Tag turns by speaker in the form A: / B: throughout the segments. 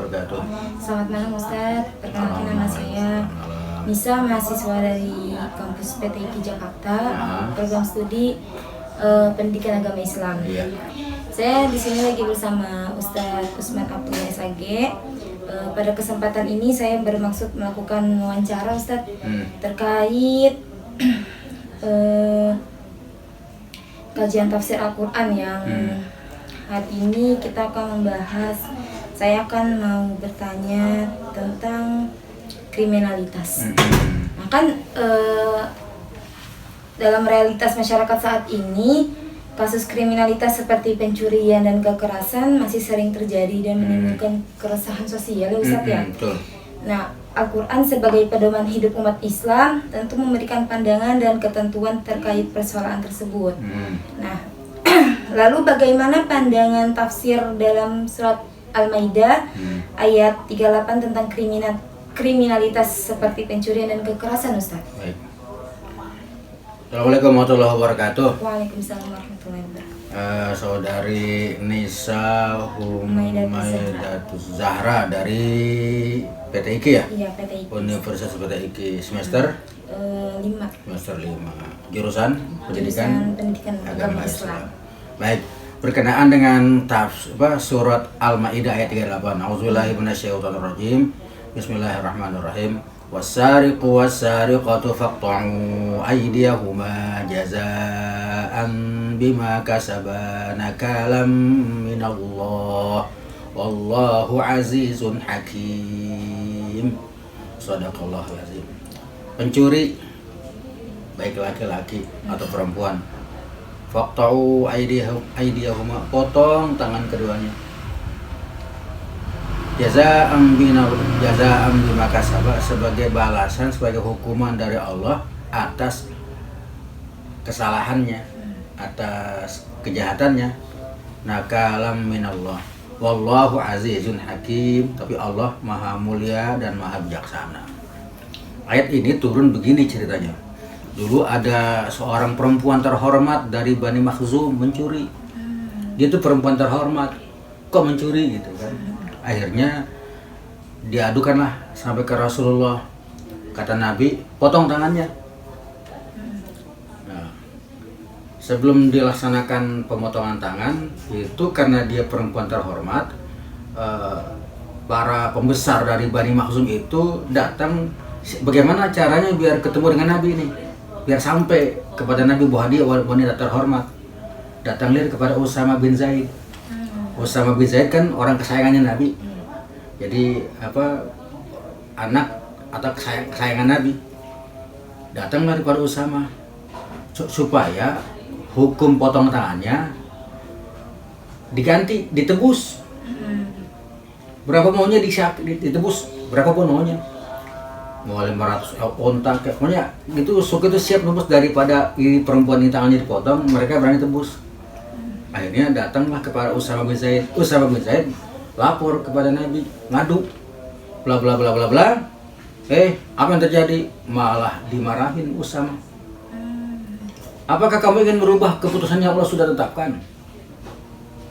A: wabarakatuh.
B: Selamat malam Ustadz, perkenalkan nama saya Nisa, mahasiswa dari kampus PTIK Jakarta, program studi pendidikan agama Islam.
A: Iya.
B: Saya di sini lagi bersama Ustadz Usman Abdullah SAG. Pada kesempatan ini saya bermaksud melakukan wawancara Ustadz terkait kajian tafsir Al-Quran yang hari ini kita akan membahas. Saya akan mau bertanya tentang kriminalitas. Nah kan dalam realitas masyarakat saat ini, kasus kriminalitas seperti pencurian dan kekerasan masih sering terjadi dan menimbulkan keresahan sosial ya Ustadz ya. Nah, Al-Quran sebagai pedoman hidup umat Islam tentu memberikan pandangan dan ketentuan terkait persoalan tersebut. Nah, lalu bagaimana pandangan tafsir dalam surat Al-Maidah ayat 38 tentang kriminalitas seperti pencurian dan kekerasan, Ustaz? Baik.
A: Assalamualaikum warahmatullahi wabarakatuh.
B: Waalaikumsalam warahmatullahi wabarakatuh.
A: Saudari Nisa Humaidatus Zahra dari PTIK ya?
B: Iya, PTIK.
A: Universitas PTIK semester
B: 5.
A: Semester 5. Jurusan pendidikan
B: agama Islam.
A: Baik, berkenaan dengan surat Al-Maidah ayat 38. Auzubillahi minasyaitonirrajim. Bismillahirrahmanirrahim. Wassariqu wassariqatu faqta'u aydiyahuma jazaa'an bima kasaba nakalam minallah wallahu azizun hakim. Shadaqallahul azim. Pencuri baik laki-laki atau perempuan, faqta'u aydiyahuma, potong tangan keduanya. Jazaa'an bima kasaba, sebagai balasan, sebagai hukuman dari Allah atas kesalahannya, atas kejahatannya. Nakalam minallah wallahu azizun hakim, tapi Allah maha mulia dan maha bijaksana. Ayat ini turun begini ceritanya. Dulu ada seorang perempuan terhormat dari Bani Makhzum mencuri. Dia itu perempuan terhormat, kok mencuri gitu kan. Akhirnya diadukanlah sampai ke Rasulullah. Kata Nabi, potong tangannya. Nah, sebelum dilaksanakan pemotongan tangan, itu karena dia perempuan terhormat, para pembesar dari Bani Makhzum itu datang. Bagaimana caranya biar ketemu dengan Nabi ini? Biar sampai kepada Nabi bahwa dia wanita terhormat. Datanglah kepada Usama bin Zaid. Usama bin Zaid kan orang kesayangannya Nabi. Jadi anak atau kesayangan Nabi. Datanglah kepada Usama supaya hukum potong tangannya diganti, ditebus. Berapa maunya ditebus, berapapun maunya. Mau 500 onta, pokoknya itu suku itu siap nembus daripada perempuan ini tangannya dipotong, mereka berani tebus. Akhirnya datanglah kepada Usama bin Zaid. Usama bin Zaid lapor kepada Nabi, ngadu, bla bla bla bla bla. Apa yang terjadi? Malah dimarahin Usama. Apakah kamu ingin merubah keputusan yang Allah sudah tetapkan?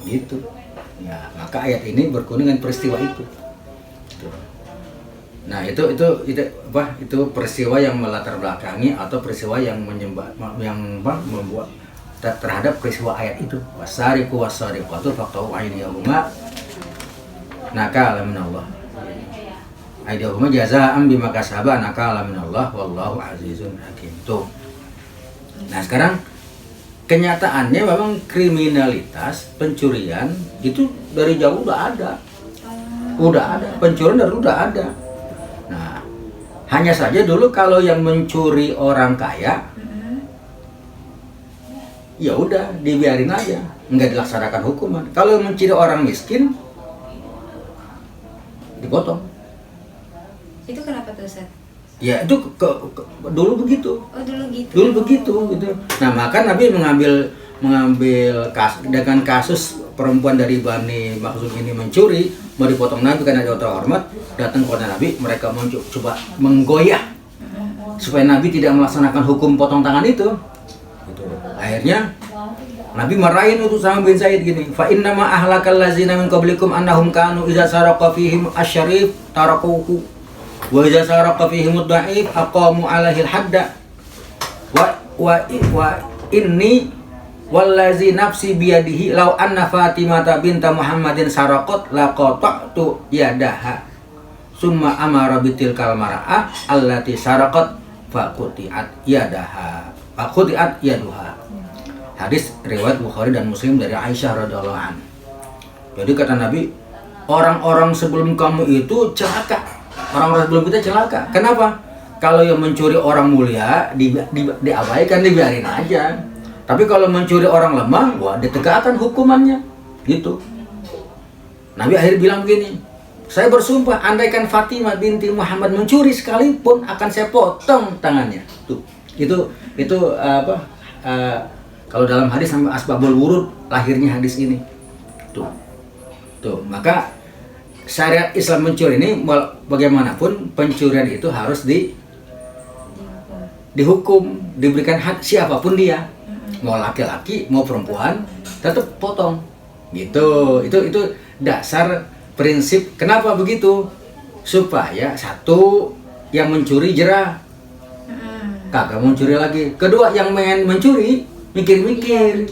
A: Gitu. Ya, maka ayat ini berkunjung dengan peristiwa itu. Nah, itu peristiwa yang melatar belakangi atau peristiwa yang membuat terhadap peristiwa ayat itu. Wasariqu wassariqatu faqta'u aydiyahuma nakala minallah. Aydiyahuma jazaa'an bima kasaba nakala minallah wallahu azizun hakim. Tuh. Nah, sekarang kenyataannya memang kriminalitas, pencurian itu dari jauh udah ada. Pencurian dari udah ada. Nah, hanya saja dulu kalau yang mencuri orang kaya, ya udah dibiarin aja, nggak dilaksanakan hukuman. Kalau mencuri orang miskin, dipotong.
B: Itu kenapa tuh, Ustaz?
A: Ya itu dulu begitu.
B: Oh,
A: dulu begitu gitu. Nah, maka Nabi mengambil dengan kasus perempuan dari Bani Makhzum ini mencuri, mau dipotong Nabi karena dia terhormat, datang kepada Nabi, mereka coba menggoyah supaya Nabi tidak melaksanakan hukum potong tangan itu. Gitu. Akhirnya Nabi marahin itu sama bin Zaid gini, fa inna ma ahlakal ladzina min qablikum annahum kanu idza saraqa fihim asy-syarif tarakuhu wa idza saraqa fihim ad-dha'if aqamu alaihi al-hadda wa inni wallazi nafsi biyadihi law anna Fatimah binta Muhammadin saraqat laqata'tu yadaha summa amara bitilkal mar'ah allati saraqat faquti'at yaduha. Hadis riwayat Bukhari dan Muslim dari Aisyah radhiyallahu anha. Jadi kata Nabi, orang-orang sebelum kamu itu celaka. Orang-orang sebelum kita celaka. Kenapa? Kalau yang mencuri orang mulia diabaikan, dibiarin aja. Tapi kalau mencuri orang lemah, wah ditegakkan hukumannya. Gitu. Nabi akhir bilang begini, saya bersumpah andaikan Fatimah binti Muhammad mencuri sekalipun akan saya potong tangannya. Tuh. Itu apa? Kalau dalam hadis sampai asbabul wurud lahirnya hadis ini. Tuh. Maka syariat Islam mencuri ini bagaimanapun pencurian itu harus dihukum, diberikan hak siapapun dia. Mau laki-laki, mau perempuan, tetap potong. Gitu. Itu dasar prinsip. Kenapa begitu? Supaya satu yang mencuri jerah. Kagak mau mencuri lagi. Kedua yang mencuri mikir-mikir.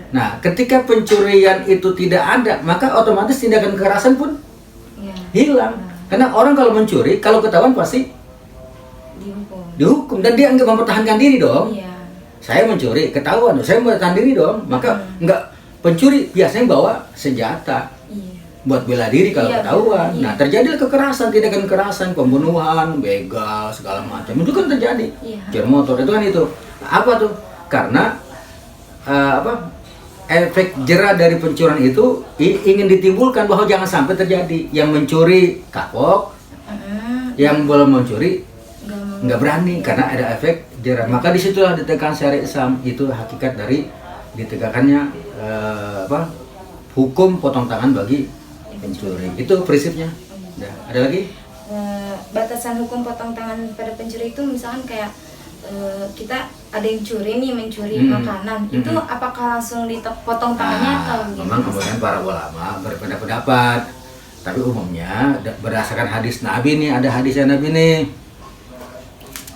A: Nah, ketika pencurian itu tidak ada, maka otomatis tindakan kekerasan pun hilang. Karena orang kalau mencuri, kalau ketahuan pasti dihukum dan dia enggak mempertahankan diri dong. Saya mencuri, ketahuan, saya mempertahankan diri dong. Maka enggak, pencuri biasanya bawa senjata buat bela diri kalau ketahuan. Nah, terjadilah kekerasan, tindakan kekerasan, pembunuhan, begal, segala macam. Itu kan terjadi. Curi motor itu kan itu. Apa tuh? Karena efek jerah dari pencurian itu ingin ditimbulkan bahwa jangan sampai terjadi yang mencuri kapok, yang belum mencuri nggak berani karena ada efek jerah. Maka disitulah ditegakkan syariat Islam, itu hakikat dari ditegakkannya hukum potong tangan bagi pencuri. Itu prinsipnya. Nah, ada lagi?
B: Batasan hukum potong tangan pada pencuri itu misalkan kayak kita ada yang mencuri makanan, itu apakah langsung dipotong tangannya atau gimana?
A: Memang kemudian para ulama berbeda pendapat, tapi umumnya berdasarkan hadis Nabi nih, ada hadisnya Nabi nih.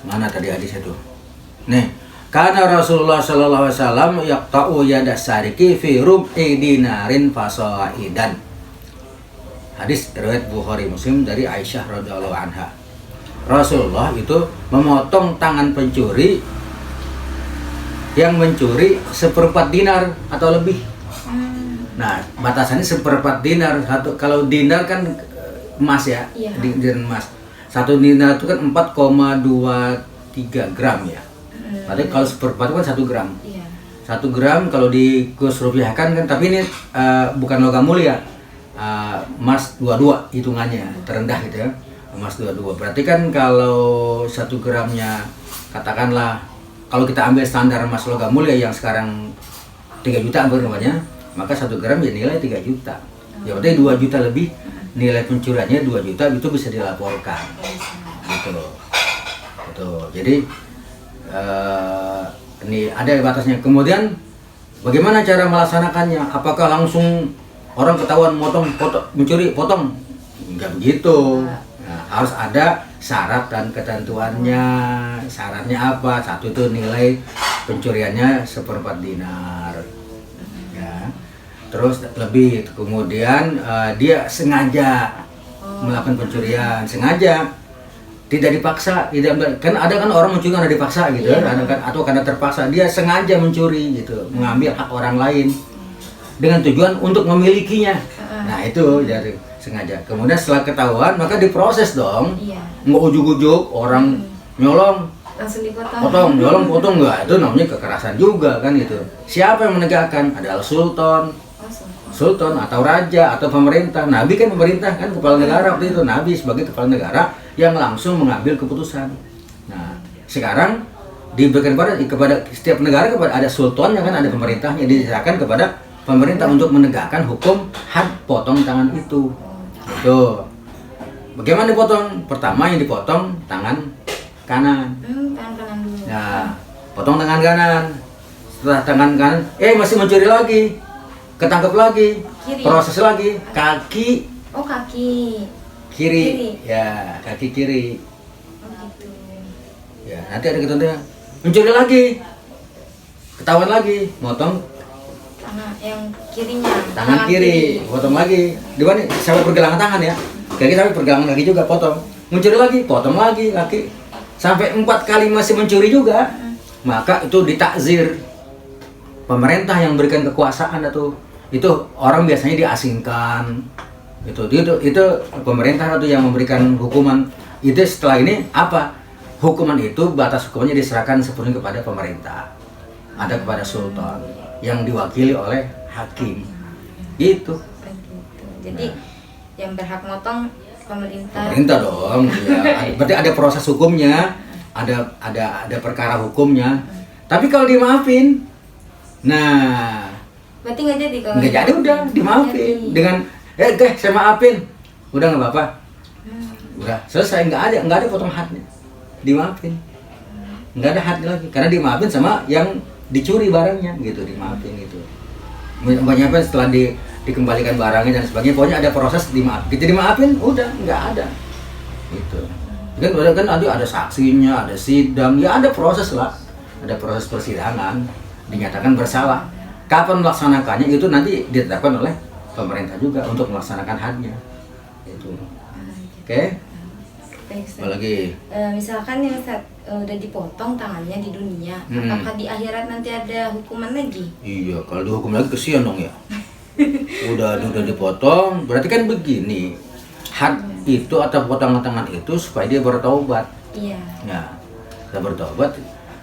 A: Mana tadi hadisnya tuh? Nih, karena Rasulullah sallallahu alaihi wasallam yaqta'u yada sariki fi rub'i dinarin fasaidan. Hadis riwayat Bukhari Muslim dari Aisyah radhiyallahu anha. Rasulullah itu memotong tangan pencuri yang mencuri 1/4 dinar atau lebih. Nah, batasannya 1/4 dinar. Kalau dinar kan emas ya, dinar emas. 1 dinar itu kan 4,23 gram ya. Berarti kalau 1/4 itu kan 1 gram. 1 gram kalau dikursrupiahkan kan, tapi ini bukan logam mulia. Emas 22 hitungannya, terendah gitu ya. Emas 22. Berarti kan kalau 1 gramnya katakanlah kalau kita ambil standar emas logam mulia yang sekarang 3 juta namanya, maka 1 gram ya nilai 3 juta. Ya berarti 2 juta lebih nilai pencuriannya 2 juta itu bisa dilaporkan. Gitu loh. Betul. Jadi ini ada batasnya. Kemudian bagaimana cara melaksanakannya? Apakah langsung orang ketahuan mencuri potong? Enggak begitu. Nah, harus ada syarat dan ketentuannya. Syaratnya apa? Satu itu nilai pencuriannya 1/4 dinar. Ya. Terus lebih. Kemudian dia sengaja melakukan pencurian, sengaja, tidak dipaksa, kan ada kan orang mencuri karena dipaksa gitu, atau karena terpaksa. Dia sengaja mencuri gitu, mengambil hak orang lain dengan tujuan untuk memilikinya. Nah itu jadi sengaja. Kemudian setelah ketahuan maka diproses dong. Nggak ujuk-ujuk orang nyolong
B: langsung dipotong.
A: Potong nggak, itu namanya kekerasan juga kan itu. Siapa yang menegakkan? Adalah sultan atau raja atau pemerintah. Nabi kan pemerintah kan, kepala negara waktu itu. Nabi sebagai kepala negara yang langsung mengambil keputusan. Nah sekarang diberikan kepada setiap negara, kepada ada sultannya kan, ada pemerintahnya, diserahkan kepada pemerintah untuk menegakkan hukum had potong tangan itu. Tuh. Bagaimana dipotong? Pertama yang dipotong tangan kanan.
B: Tangan kanan dulu.
A: Nah, potong tangan kanan. setelah tangan kanan, masih mencuri lagi, ketangkep lagi,
B: Kiri.
A: proses lagi, kaki
B: Oh, kaki.
A: kiri, ya kaki kiri,
B: Oh, gitu.
A: ya nanti ada ketentuan, mencuri lagi, ketahuan lagi, motong
B: Tangan yang kirinya.
A: tangan kiri, potong lagi, di mana sampai pergelangan tangan ya, kaki sampai pergelangan kaki juga potong, mencuri lagi, potong lagi kaki, sampai 4 kali masih mencuri juga, maka itu ditakzir. Pemerintah yang berikan kekuasaan itu orang biasanya diasingkan, itu pemerintah itu yang memberikan hukuman. Itu setelah ini apa? Hukuman itu batas hukumannya diserahkan sepenuhnya kepada pemerintah, ada kepada sultan yang diwakili oleh hakim. Gitu.
B: Begitu. Jadi yang berhak motong pemerintah.
A: Pemerintah dong, ya. Berarti ada proses hukumnya, ada perkara hukumnya. Tapi kalau dimaafin, nah,
B: Berarti nggak jadi kalau
A: nggak jadi udah dimaafin dengan, guys saya maafin, udah nggak apa-apa, udah selesai, nggak ada potong hatnya, dimaafin, nggak ada hat lagi, karena dimaafin sama yang dicuri barangnya, gitu, dimaafin gitu. Banyak setelah dikembalikan barangnya dan sebagainya, pokoknya ada proses dimaafin, udah nggak ada, gitu. Kan nanti ada saksinya, ada sidang, ya ada proses lah, ada proses persidangan, dinyatakan bersalah. Kapan melaksanakannya itu nanti ditetapkan oleh pemerintah juga untuk melaksanakan hadnya, itu. Oke?
B: Baik, Ustaz.
A: Apalagi?
B: Misalkan yang udah dipotong tangannya di dunia, apakah di akhirat nanti ada hukuman lagi?
A: Iya, kalau dihukum lagi kesian dong ya. udah dipotong, berarti kan begini. Had itu atau potongan tangan itu supaya dia bertaubat.
B: Iya.
A: Ya, setelah bertaubat,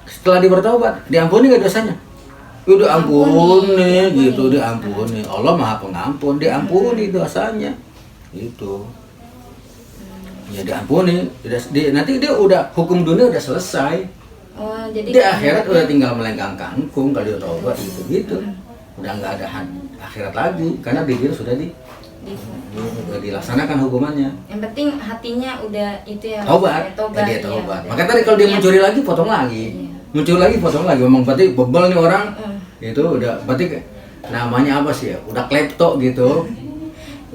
A: setelah dia bertaubat, diampuni nggak dosanya? Udah ampuni, gitu, diampuni. Allah Maha Pengampun, diampuni dosanya. Itu. Ya diampuni. Nanti dia udah hukum dunia udah selesai.
B: Oh, jadi
A: Di akhirat udah tinggal melenggang kangkung kalau dia taubat gitu. Udah nggak ada akhirat lagi karena di dunia sudah dilaksanakan hukumannya.
B: Yang penting hatinya udah itu ya.
A: Taubat. Dia
B: Iya,
A: taubat.
B: udah.
A: Maka tadi kalau dia
B: Iya.
A: mencuri lagi potong lagi.
B: Iya.
A: Muncul lagi potong lagi. Memang berarti bebal nih orang. Itu udah berarti namanya apa sih ya? Udah klepto gitu.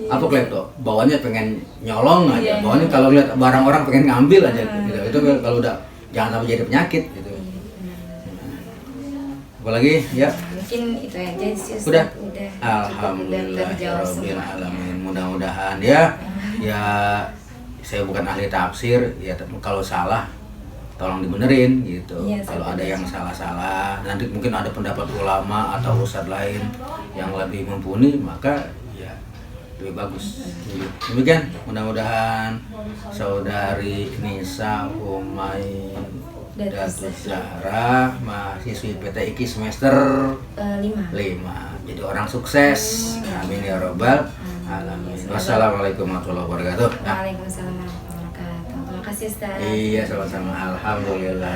A: Apa klepto? Bawaannya pengen nyolong aja.
B: Iya.
A: Bawaannya kalau lihat barang orang pengen ngambil aja gitu. Itu kalau udah jangan sampai jadi penyakit gitu. Apalagi ya?
B: Mungkin itu aja sih. Ustaz.
A: Udah.
B: Udah
A: Alhamdulillah
B: terjawab
A: rabbil
B: semua.
A: alamin. Mudah-mudahan ya saya bukan ahli tafsir ya, kalau salah tolong dibenerin gitu.
B: Iya,
A: Kalau
B: saya
A: ada yang salah-salah, nanti mungkin ada pendapat ulama atau ustadz lain yang lebih mumpuni, maka ya lebih bagus. Demikian, mudah-mudahan saudari Nisa Umay Datus Zahra, mahasiswi PT IKI semester
B: 5.
A: 5. Jadi orang sukses. Amin ya robbal alamin. Wassalamualaikum warahmatullahi wabarakatuh. Nah,
B: Waalaikumsalam warahmatullahi wabarakatuh. Terima kasih Ustaz.
A: iya sama-sama. Alhamdulillah.